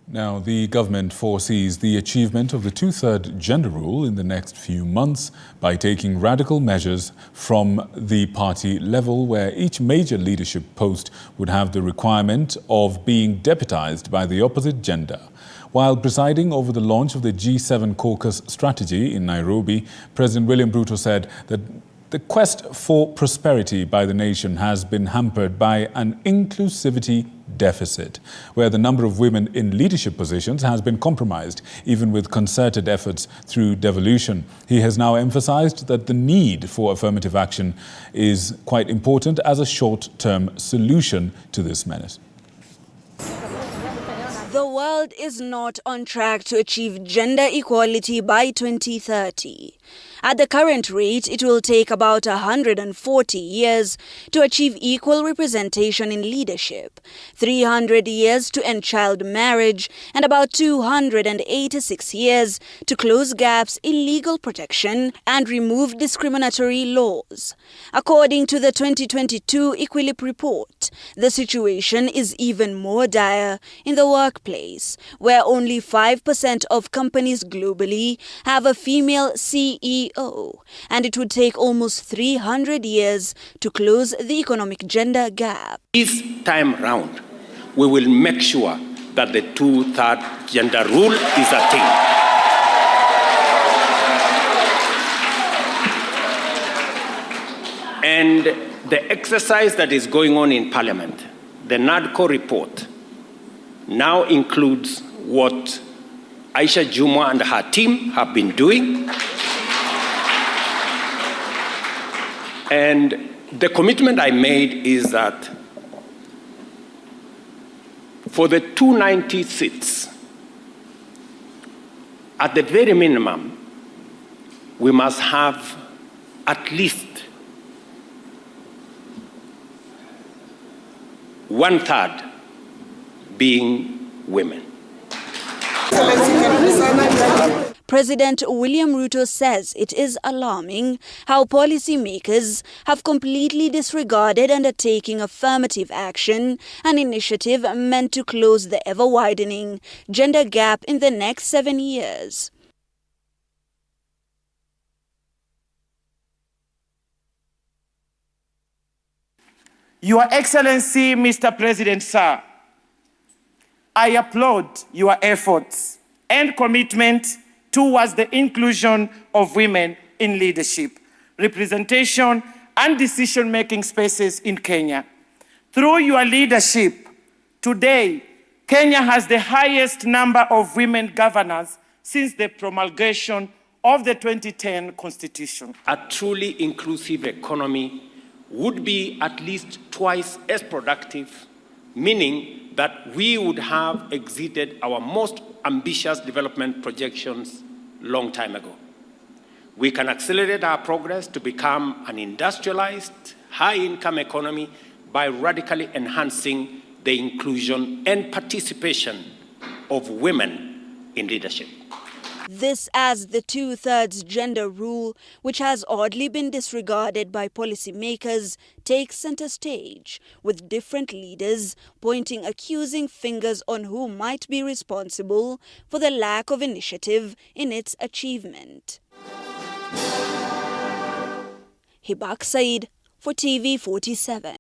Now, the government foresees the achievement of the two-thirds gender rule in the next few months by taking radical measures from the party level, where each major leadership post would have the requirement of being deputized by the opposite gender. While presiding over the launch of the G7 caucus strategy in Nairobi, President William Ruto said that the quest for prosperity by the nation has been hampered by an inclusivity deficit, where the number of women in leadership positions has been compromised, even with concerted efforts through devolution. He has now emphasized that the need for affirmative action is quite important as a short-term solution to this menace. The world is not on track to achieve gender equality by 2030. At the current rate, it will take about 140 years to achieve equal representation in leadership, 300 years to end child marriage, and about 286 years to close gaps in legal protection and remove discriminatory laws. According to the 2022 Equilib report, the situation is even more dire in the workplace, where only 5% of companies globally have a female CEO, and it would take almost 300 years to close the economic gender gap. This time round, we will make sure that the two-thirds gender rule is a thing. And the exercise that is going on in Parliament, the NADCO report, now includes what Aisha Juma and her team have been doing. And the commitment I made is that for the 290 seats, at the very minimum, we must have at least 1/3 being women. President William Ruto says it is alarming how policymakers have completely disregarded undertaking affirmative action, an initiative meant to close the ever-widening gender gap in the next 7 years. Your Excellency, Mr. President, sir, I applaud your efforts and commitment towards the inclusion of women in leadership, representation, and decision-making spaces in Kenya. Through your leadership, today, Kenya has the highest number of women governors since the promulgation of the 2010 Constitution. A truly inclusive economy would be at least twice as productive, meaning that we would have exceeded our most ambitious development projections long time ago. We can accelerate our progress to become an industrialized, high-income economy by radically enhancing the inclusion and participation of women in leadership. This as the two-thirds gender rule, which has oddly been disregarded by policymakers, takes center stage, with different leaders pointing accusing fingers on who might be responsible for the lack of initiative in its achievement. Hibak Said for TV 47.